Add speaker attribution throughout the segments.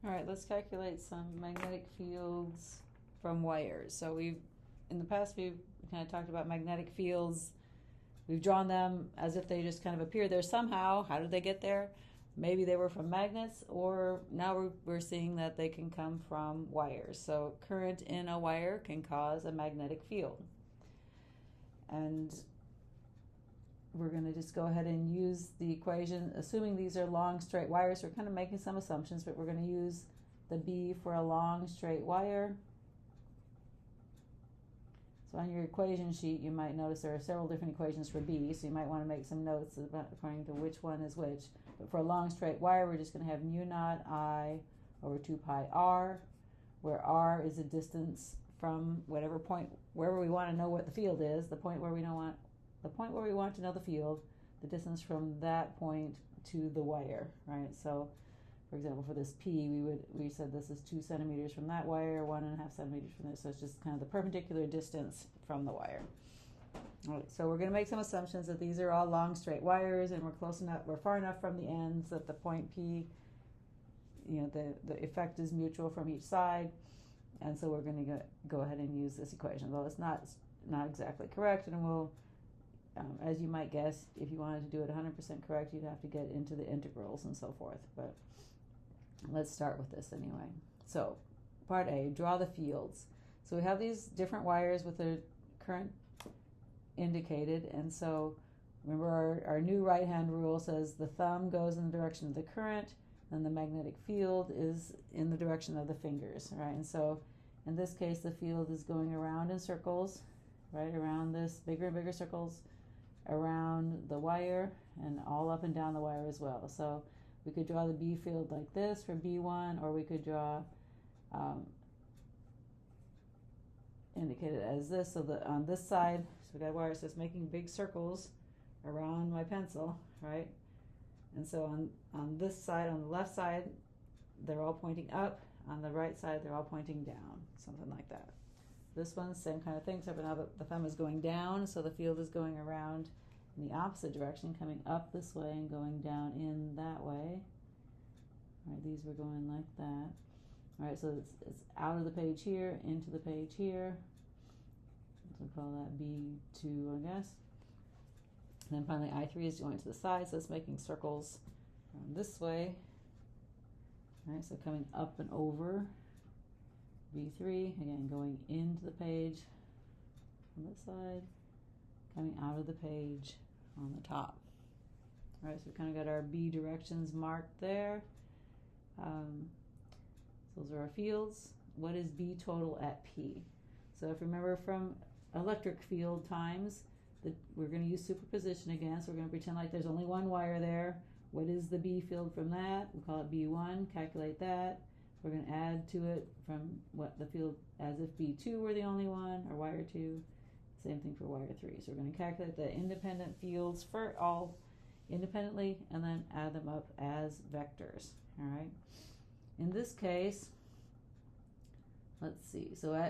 Speaker 1: All right, let's calculate some magnetic fields from wires. So in the past, we've kind of talked about magnetic fields. We've drawn them as if they just kind of appear there somehow. How did they get there? Maybe they were from magnets, or now we're seeing that they can come from wires. So current in a wire can cause a magnetic field. And we're going to just go ahead and use the equation, assuming these are long straight wires. We're kind of making some assumptions, but we're going to use the B for a long straight wire. So on your equation sheet, you might notice there are several different equations for B, so you might want to make some notes about according to which one is which. But for a long straight wire, we're just going to have mu naught I over 2 pi r, where r is a distance from whatever point, wherever we want to know what the field is, the point where we want to know the field, the distance from that point to the wire, right? So, for example, for this P, we said this is 2 centimeters from that wire, 1.5 centimeters from this, so it's just kind of the perpendicular distance from the wire. All right, so we're going to make some assumptions that these are all long straight wires, and we're far enough from the ends that the point P, the effect is mutual from each side, and so we're going to go ahead and use this equation, though it's not exactly correct, and we'll as you might guess, if you wanted to do it 100% correct, you'd have to get into the integrals and so forth. But let's start with this anyway. So, part A, draw the fields. So we have these different wires with their current indicated, and so remember our new right-hand rule says the thumb goes in the direction of the current, and the magnetic field is in the direction of the fingers, right? And so in this case, the field is going around in circles, right, around this bigger and bigger circles, around the wire and all up and down the wire as well. So we could draw the B field like this for B1, or we could draw indicated as this. So on this side, so we got a wire, so it's making big circles around my pencil, right? And so on this side, on the left side, they're all pointing up. On the right side, they're all pointing down, something like that. This one's same kind of thing, except now the thumb is going down, so the field is going around in the opposite direction, coming up this way and going down in that way. All right, these were going like that. All right, so it's out of the page here, into the page here. So we'll call that B2, I guess. And then finally, I3 is going to the side, so it's making circles this way. All right, so coming up and over. B3, again, going into the page on this side, coming out of the page on the top. All right, so we kind of got our B directions marked there. Those are our fields. What is B total at P? So if you remember from electric field times, we're going to use superposition again, so we're going to pretend like there's only one wire there. What is the B field from that? We'll call it B1, calculate that. We're going to add to it from what the field as if B2 were the only one, or wire 2. Same thing for wire 3. So we're going to calculate the independent fields for all independently and then add them up as vectors. All right. In this case, let's see. So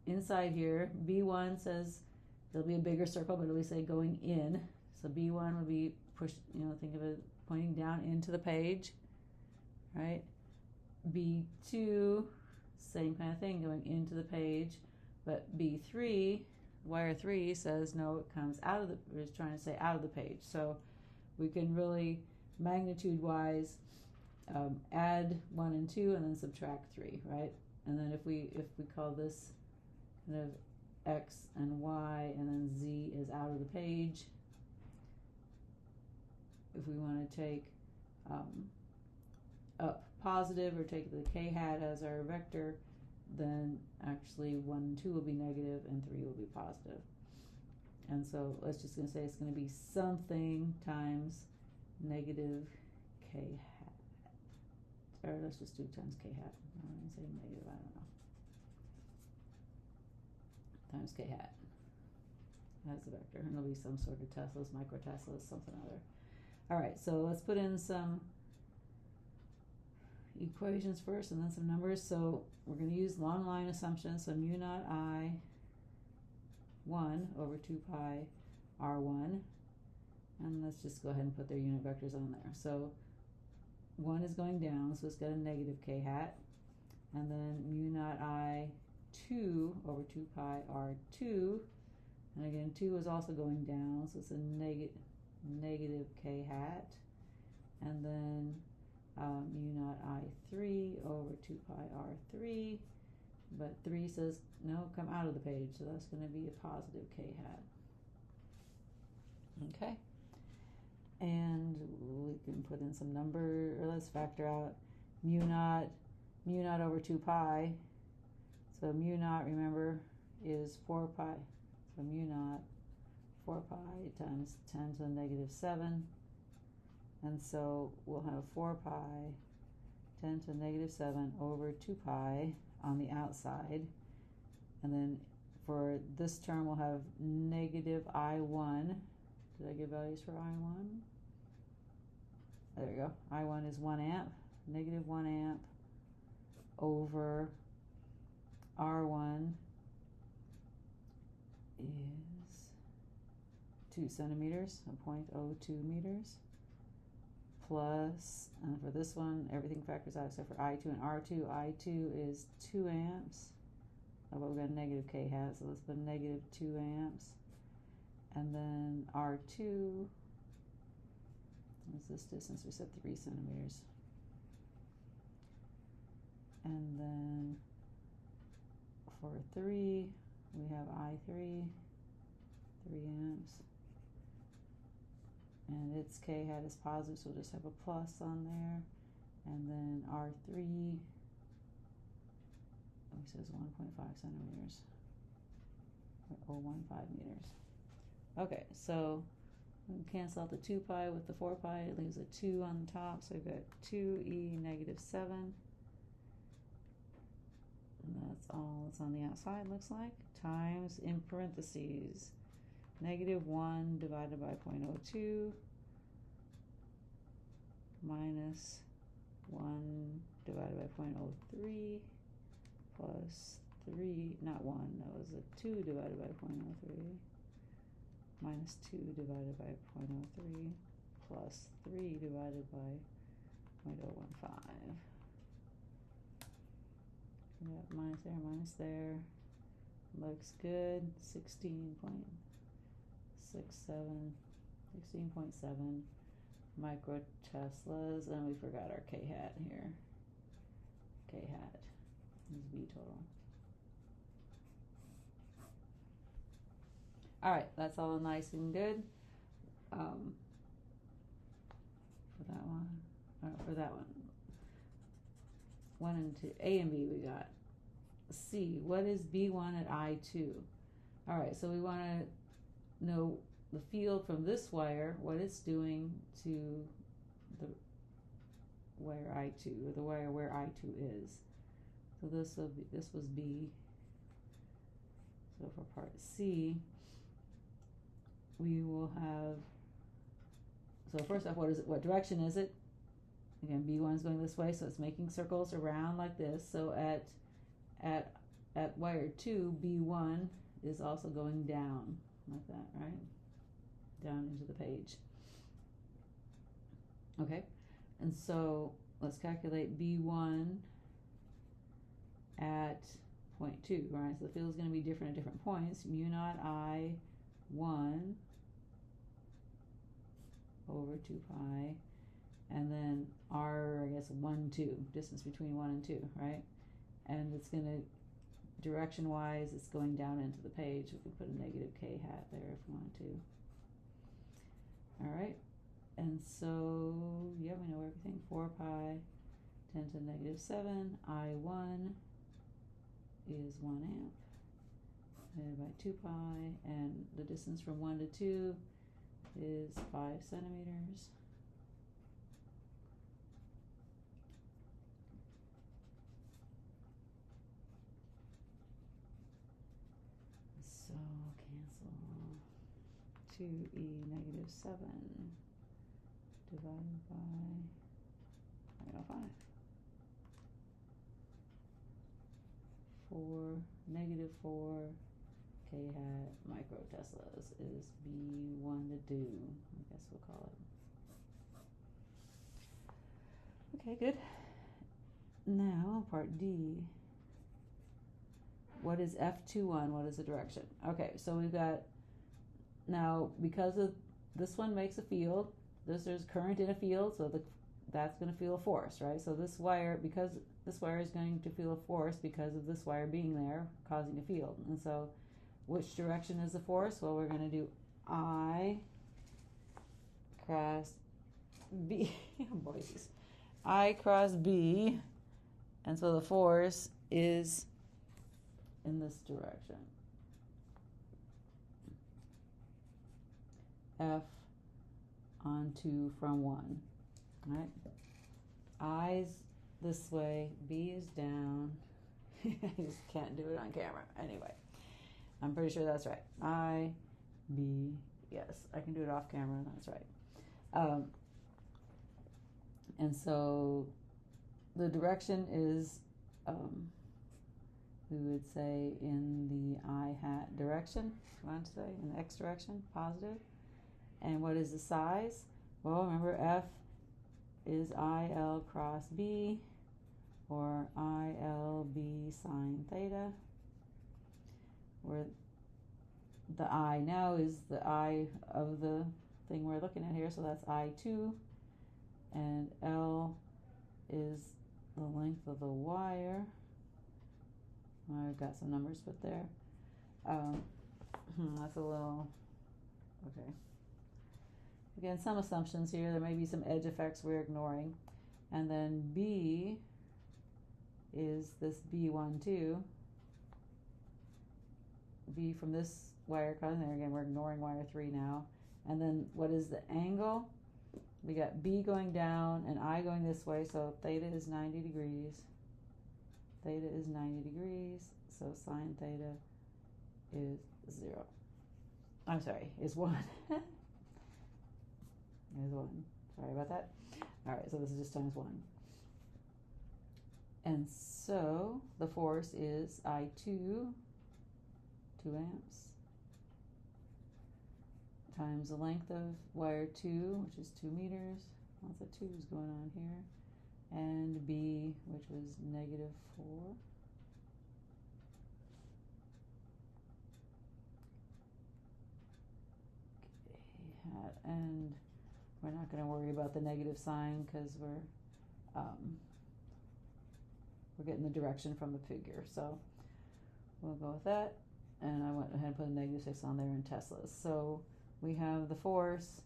Speaker 1: inside here, B1 says there'll be a bigger circle, but it'll say going in. So B1 would be pushed, think of it pointing down into the page, right? B2, same kind of thing, going into the page, but B3, wire 3 says no, it comes out of it's trying to say out of the page. So we can really magnitude-wise add 1 and 2 and then subtract 3, right? And then if we call this kind of X and Y and then Z is out of the page, if we want to take up positive or take the k hat as our vector, then actually 1 and 2 will be negative and 3 will be positive. And so let's just going to say it's going to be something times negative k hat. Or let's just do times k hat. I'm going to say negative, I don't know. Times k hat as the vector. And it'll be some sort of Teslas, microteslas, something or other. All right, so let's put in some equations first and then some numbers. So we're going to use long line assumptions. So mu naught I 1 over 2 pi r1. And let's just go ahead and put their unit vectors on there. So 1 is going down, so it's got a negative k hat. And then mu naught I 2 over 2 pi r2. And again, 2 is also going down, so it's a negative k hat. And then mu naught I3 over 2 pi r3. But 3 says, no, come out of the page, so that's going to be a positive k hat. Okay. And we can put in some number, or let's factor out mu naught over 2 pi. So mu naught, remember, is 4 pi. So mu naught 4 pi times 10 to the negative 7. And so we'll have 4 pi 10 to the negative 7 over 2 pi on the outside. And then for this term, we'll have negative I1. Did I give values for I1? There we go. I1 is 1 amp, negative 1 amp over R1 is 2 centimeters, 0.02 meters, plus, and for this one, everything factors out except for I2 and R2. I2 is 2 amps. Oh, but we've got a negative K hat, so let's put negative 2 amps. And then R2, what's this distance? We said 3 centimeters. And then for 3, we have I3, 3 amps. And its K hat is positive, so we'll just have a plus on there. And then R3, it says 1.5 centimeters, or 0.15 meters. Okay, so we can cancel out the 2 pi with the 4 pi. It leaves a 2 on the top, so we've got 2e negative 7. And that's all that's on the outside, looks like, times, in parentheses, negative 1 divided by 0.02 minus 1 divided by 0.03 plus 3, not 1, that was a 2 divided by 0.03 minus 2 divided by 0.03 plus 3 divided by 0.015. Yep, minus there. Looks good. 16.7 microteslas, and we forgot our K hat here. K hat is B total. All right, that's all nice and good. For that one, for that one. 1 and 2, A and B we got. C, what is B1 at I2? All right, so we want to know the field from this wire, what it's doing to the wire I2, or the wire where I2 is. So this was B. So for part C, we will have, so first off, what direction is it? Again, B1 is going this way, so it's making circles around like this. So at wire 2, B1 is also going down like that, right? Down into the page. Okay, and so let's calculate B1 at point 2, right? So the field is going to be different at different points. Mu naught I1 over 2 pi. And then R, I guess 1, 2, distance between 1 and 2, right? And it's going to, direction-wise, it's going down into the page. We can put a negative K hat there if we want to. All right, and so, yeah, we know everything. 4 pi 10 to the negative 7. I1 is 1 amp divided by 2 pi, and the distance from 1 to 2 is 5 centimeters. So cancel 2e negative 7 divided by 0.05. 4, -4 K hat microteslas is B1 to do. I guess we'll call it. Okay, good. Now, part D. What is F21? What is the direction? Okay, so we've got, now because of this one makes a field, there's current in a field, so that's going to feel a force, right? So this wire, because this wire is going to feel a force because of this wire being there, causing a field. And so which direction is the force? Well, we're going to do I cross B. Boys. I cross B, and so the force is in this direction. F on 2 from 1. Right? I's this way, B is down. I just can't do it on camera. Anyway, I'm pretty sure that's right. I, B, yes, I can do it off camera. That's right. And so the direction is, we would say in the I hat direction, you want to say, in the X direction, positive. And what is the size? Well, remember F is IL cross B, or ILB sine theta, where the I now is the I of the thing we're looking at here, so that's I2, and L is the length of the wire. I've got some numbers put there. That's a little, okay. Again, some assumptions here. There may be some edge effects we're ignoring. And then B is this B12. B from this wire coming there. Again, we're ignoring wire 3 now. And then what is the angle? We got B going down and I going this way, so theta is 90 degrees. Theta is 90 degrees, so sine theta is 0. I'm sorry, is 1. Is 1. Sorry about that. All right, so this is just times 1. And so the force is I2, 2 amps, times the length of wire 2, which is 2 meters. Lots of 2's going on here. And B, which was negative 4. Okay, and we're not going to worry about the negative sign because we're getting the direction from the figure. So we'll go with that. And I went ahead and put a negative 6 on there in Teslas. So we have the force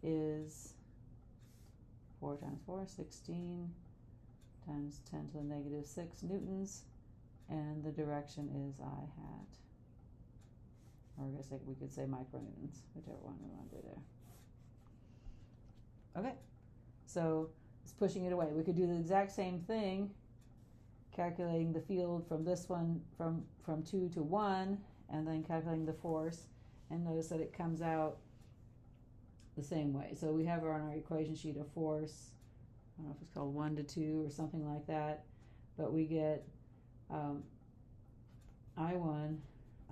Speaker 1: is 4 times 4, 16 times 10 to the negative 6 newtons. And the direction is I hat. Or I guess we could say micronewtons, whichever one we want to do there. Okay, so it's pushing it away. We could do the exact same thing, calculating the field from this one, from 2 to 1, and then calculating the force, and notice that it comes out the same way. So we have on our equation sheet a force, I don't know if it's called 1 to 2 or something like that, but we get I1,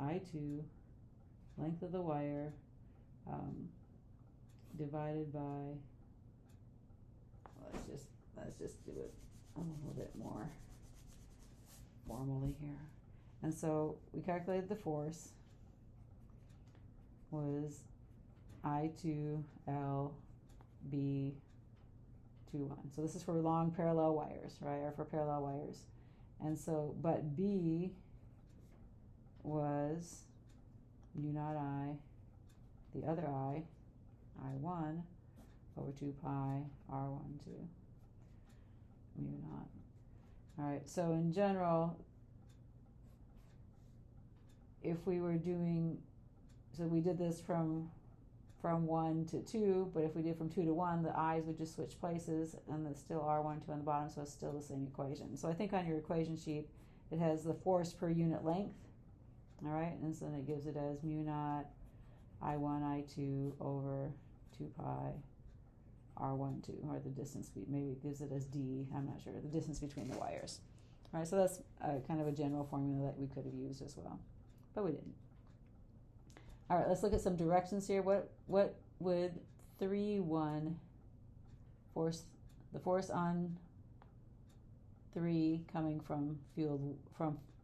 Speaker 1: I2, length of the wire, divided by, let's just do it a little bit more formally here. And so we calculated the force was I2L B21. So this is for long parallel wires, right? Or for parallel wires. And so, but B was mu naught I, the other I1, over 2 pi R12 mu naught. All right, so in general, if we were doing, so we did this from 1 to 2, but if we did from 2 to 1, the i's would just switch places, and it's still R12 on the bottom, so it's still the same equation. So I think on your equation sheet, it has the force per unit length, all right, and so then it gives it as mu naught I1, I2 over 2 pi R12, or the distance, maybe it gives it as D, I'm not sure, the distance between the wires. All right, so that's kind of a general formula that we could have used as well, but we didn't. All right, let's look at some directions here. What would 3-1 force, the force on 3 coming from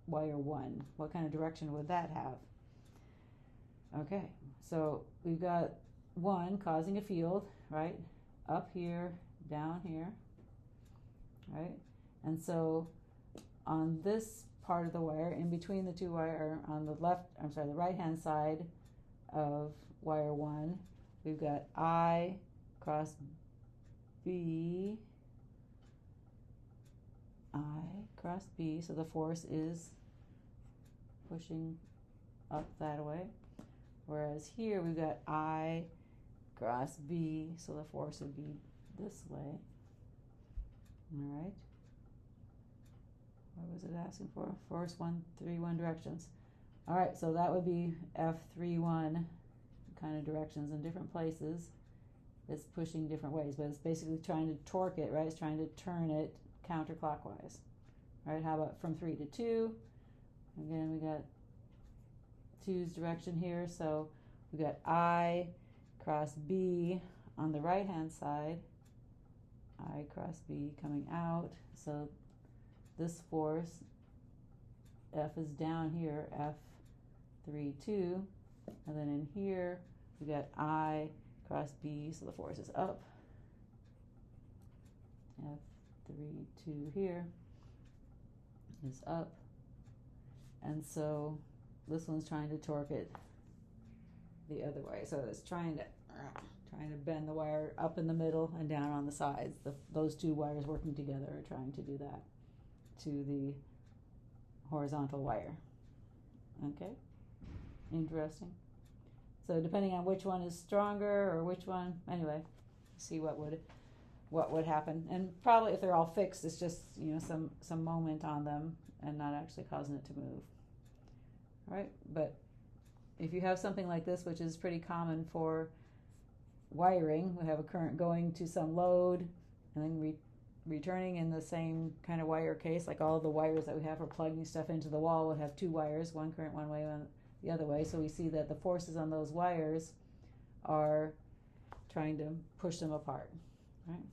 Speaker 1: wire 1. What kind of direction would that have? Okay, so we've got 1 causing a field, right? Up here, down here, right? And so on this part of the wire, in between the two wire, on the the right-hand side of wire 1, we've got I cross B, I cross B, so the force is pushing up that way. Whereas here we've got I cross B, so the force would be this way. All right. What was it asking for? Force 131 directions. All right, so that would be F31 kind of directions in different places. It's pushing different ways, but it's basically trying to torque it, right? It's trying to turn it counterclockwise. All right, how about from 3 to 2? Again, we got 2's direction here, so we got I cross B on the right-hand side, I cross B coming out, so this force, F is down here, F3, 2, and then in here, we got I cross B, so the force is up, F3, 2 here is up, and so this one's trying to torque it the other way, so it's trying to bend the wire up in the middle and down on the sides. Those two wires working together are trying to do that to the horizontal wire. Okay, interesting. So depending on which one is stronger or which one, anyway, see what would happen. And probably if they're all fixed, it's just some moment on them and not actually causing it to move. All right, but if you have something like this, which is pretty common for wiring, we have a current going to some load and then returning in the same kind of wire case, like all the wires that we have for plugging stuff into the wall would have two wires, one current one way, one the other way. So we see that the forces on those wires are trying to push them apart, right?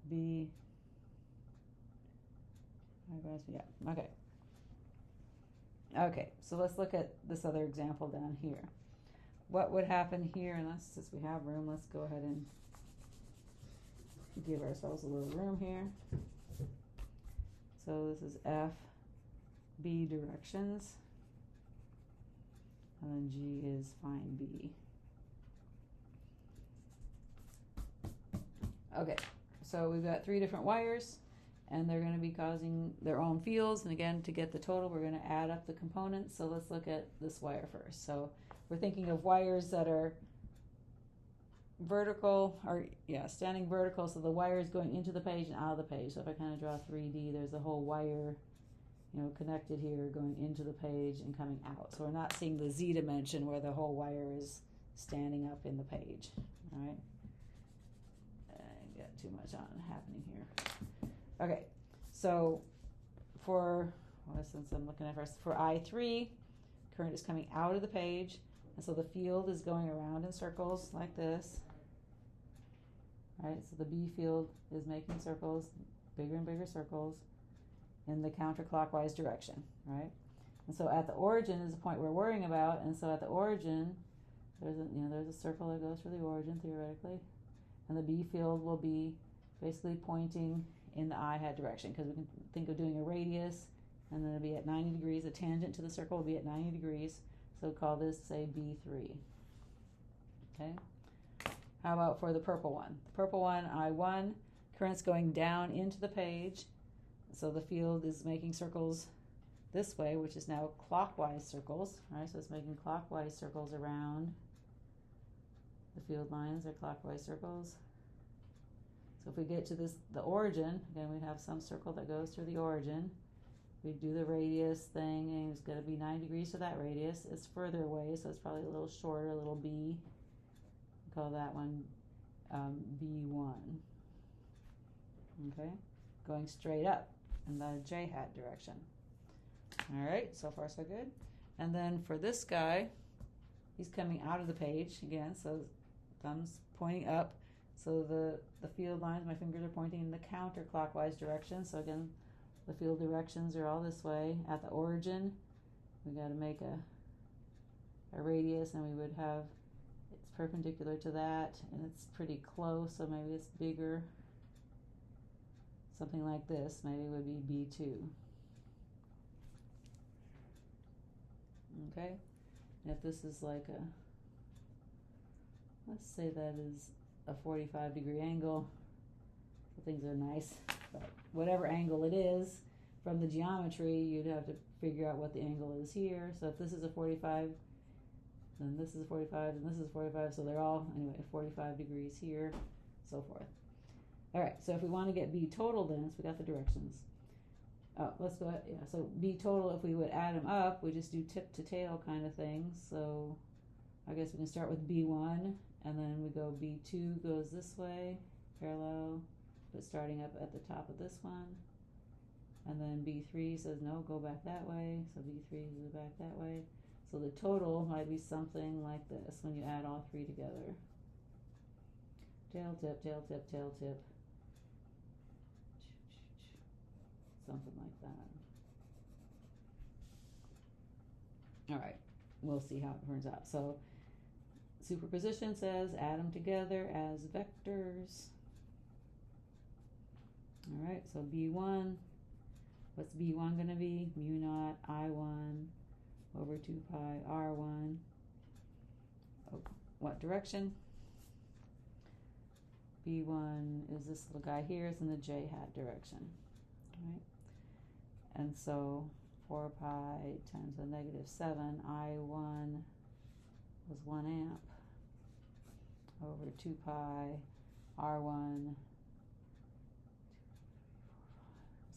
Speaker 1: B, yeah, okay. Okay, so let's look at this other example down here. What would happen here, and since we have room, let's go ahead and give ourselves a little room here. So this is F, B directions, and then G is find B. Okay, so we've got 3 different wires, and they're going to be causing their own fields. And again, to get the total, we're going to add up the components. So let's look at this wire first. So we're thinking of wires that are vertical, or standing vertical, so the wire is going into the page and out of the page. So if I kind of draw 3D, there's a whole wire, connected here going into the page and coming out. So we're not seeing the Z dimension where the whole wire is standing up in the page. All right. I got too much on happening here. Okay, so since I'm looking at first, for I3, current is coming out of the page, and so the field is going around in circles like this. Right, so the B field is making circles, bigger and bigger circles, in the counterclockwise direction, right? And so at the origin is the point we're worrying about, and so at the origin, there's a circle that goes through the origin theoretically, and the B field will be basically pointing in the I hat direction, because we can think of doing a radius, and then it'll be at 90 degrees. The tangent to the circle will be at 90 degrees. So we'll call this, say, B3. Okay. How about for the purple one? The purple one, I1, current's going down into the page. So the field is making circles this way, which is now clockwise circles. Right? So it's making clockwise circles around the field lines. Are clockwise circles. So if we get to the origin, again, we'd have some circle that goes through the origin. We do the radius thing, and it's going to be 90 degrees to that radius. It's further away, so it's probably a little shorter, a little B. We'll call that one B1. Okay, going straight up in the J hat direction. All right, so far so good. And then for this guy, he's coming out of the page again, so thumb's pointing up. So the field lines, my fingers are pointing in the counterclockwise direction. So again, the field directions are all this way. At the origin, we got to make a radius, and we would have, it's perpendicular to that, and it's pretty close, so maybe it's bigger. Something like this maybe would be B2. Okay, and if this is like a, let's say that is a 45-degree angle, so things are nice, but whatever angle it is from the geometry, you'd have to figure out what the angle is here. So if this is a 45, then this is a 45, and this is 45, so they're all, anyway, 45 degrees here, so forth. All right, so if we want to get B total then, so we got the directions. Oh, let's go ahead, yeah, so B total, if we would add them up, we just do tip to tail kind of thing. So I guess we can start with B1, and then we go B2 goes this way, parallel, but starting up at the top of this one. And then B3 says, no, go back that way, so B3 is back that way. So the total might be something like this when you add all three together. Tail tip, tail tip, tail tip. Something like that. All right, we'll see how it turns out. So superposition says add them together as vectors. All right, so B1, what's B1 going to be? Mu naught I1 over 2 pi R1. Oh, what direction? B1 is this little guy here, it's in the j hat direction. All right. And so 4 pi times the negative 7, I1 was 1 amp over 2 pi R1,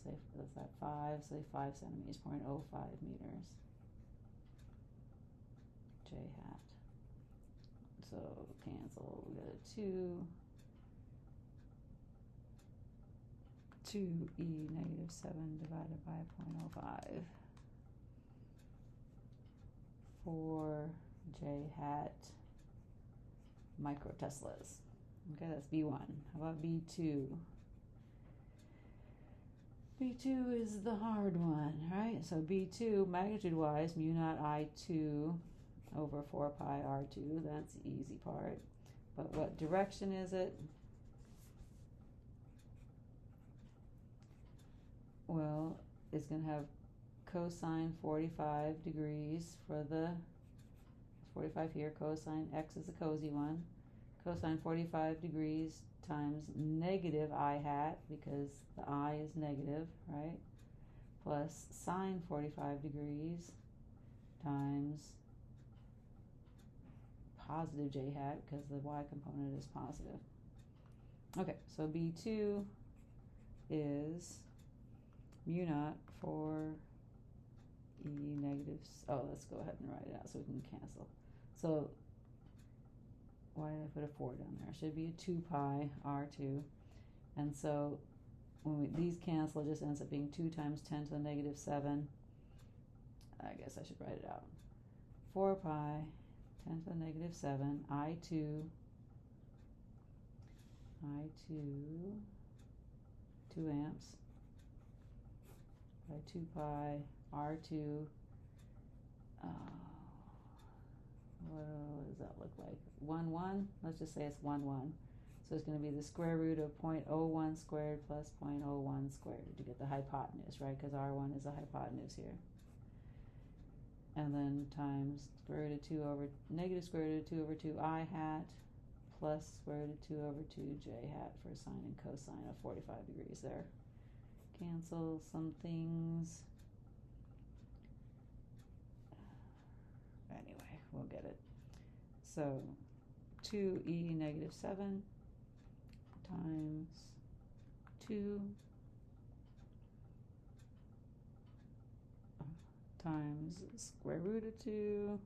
Speaker 1: say that's at 5, say 5 centimeters, 0.05 meters, j hat. So cancel, we got a 2e negative 7 divided by 0.05 for j hat microteslas. Okay, that's B1. How about B2? B2 is the hard one, right? So B2, magnitude-wise, mu naught I2 over 4 pi R2. That's the easy part. But what direction is it? Well, it's going to have cosine 45 degrees for the 45 here. Cosine x is the cozy one. Cosine 45 degrees times negative I hat, because the I is negative, right? Plus sine 45 degrees times positive j hat, because the y component is positive. Okay, so B2 is mu naught for e negatives. Oh, let's go ahead and write it out so we can cancel. So why did I put a 4 down there? It should be a 2 pi R2. And so when these cancel, it just ends up being 2 times 10 to the negative 7. I guess I should write it out. 4 pi 10 to the negative 7, I2, 2 amps, by 2 pi R2, what does that look like? 1, 1? Let's just say it's 1, 1. So it's going to be the square root of 0.01 squared plus 0.01 squared to get the hypotenuse, right? Because R1 is the hypotenuse here. And then times square root of 2 over, negative square root of 2 over 2 I hat plus square root of 2 over 2 j hat for sine and cosine of 45 degrees there. Cancel some things. Anyway, we'll get it. So 2e negative 7 times 2 times square root of 2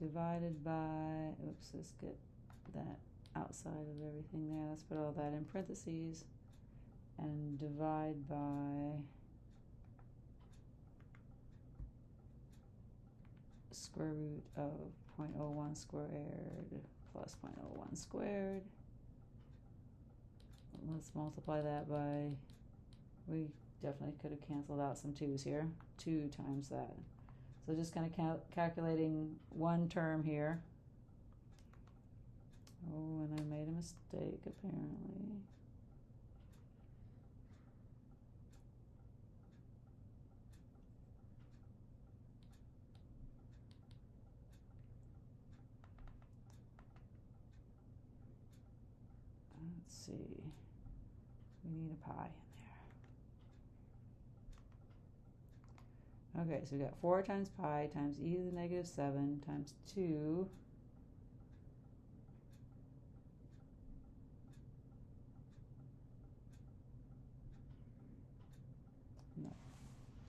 Speaker 1: divided by, oops, let's get that outside of everything there. Let's put all that in parentheses and divide by square root of 0.01 squared plus 0.01 squared. Let's multiply that by, we definitely could have canceled out some 2's here. 2 times that. So just kind of calculating one term here. Oh, and I made a mistake apparently. Let's see. We need a pi in there. Okay, so we got 4 times pi times e to the negative 7 times 2 .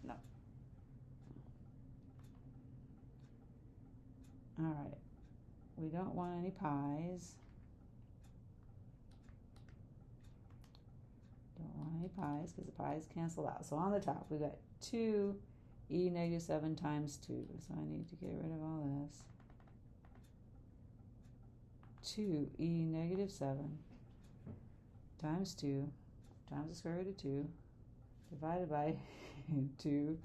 Speaker 1: No. All right. We don't want any pi's. Don't want any pi's because the pi's cancel out. So on the top, we got 2 e negative 7 times 2. So I need to get rid of all this. 2 e negative 7 times 2 times the square root of 2 divided by 2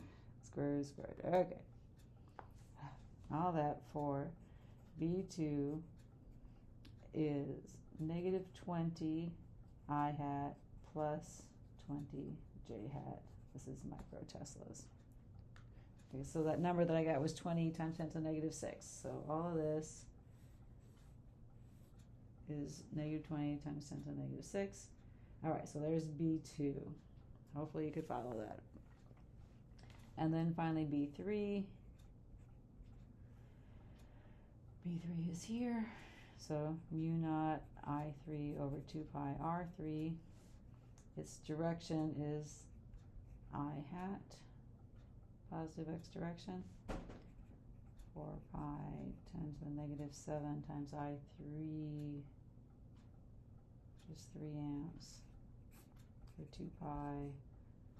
Speaker 1: square root squared. Okay. All that for B2 is negative 20 I hat plus 20 j hat. This is microteslas. Okay, so that number that I got was 20 times 10 to the negative 6. So all of this is negative 20 times 10 to the negative 6. All right, so there's B2. Hopefully you could follow that. And then finally B3. B3 is here. So mu naught I3 over 2 pi R3. Its direction is I hat, positive x direction. 4 pi 10 to the negative 7 times I3, just 3 amps, for 2 pi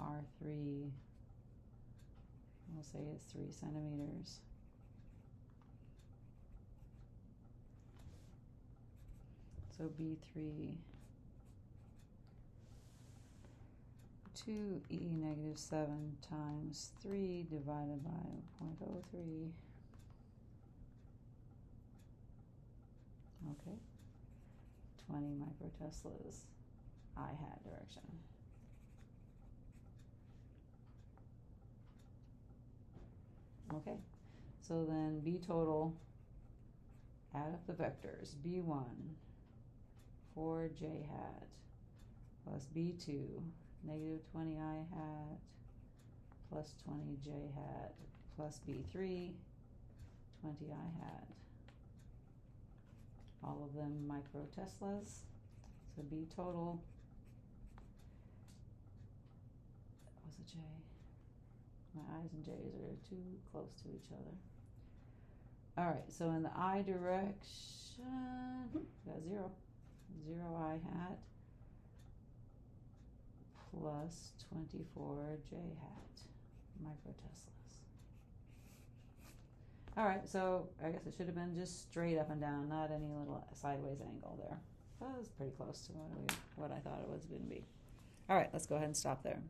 Speaker 1: R3, we'll say it's 3 centimeters. So B3, 2 e negative 7 times 3 divided by 0.03. Okay, 20 microteslas I hat direction. Okay, so then B total, add up the vectors. B1, 4j hat, plus B2, negative 20 I hat, plus 20j hat, plus B3, 20 I hat. All of them microteslas. So B total, that was a J. My I's and J's are too close to each other. All right, so in the I direction, got 0. 0 I hat plus 24 j hat microteslas. All right, so I guess it should have been just straight up and down, not any little sideways angle there. That was pretty close to what I thought it was going to be. All right, let's go ahead and stop there.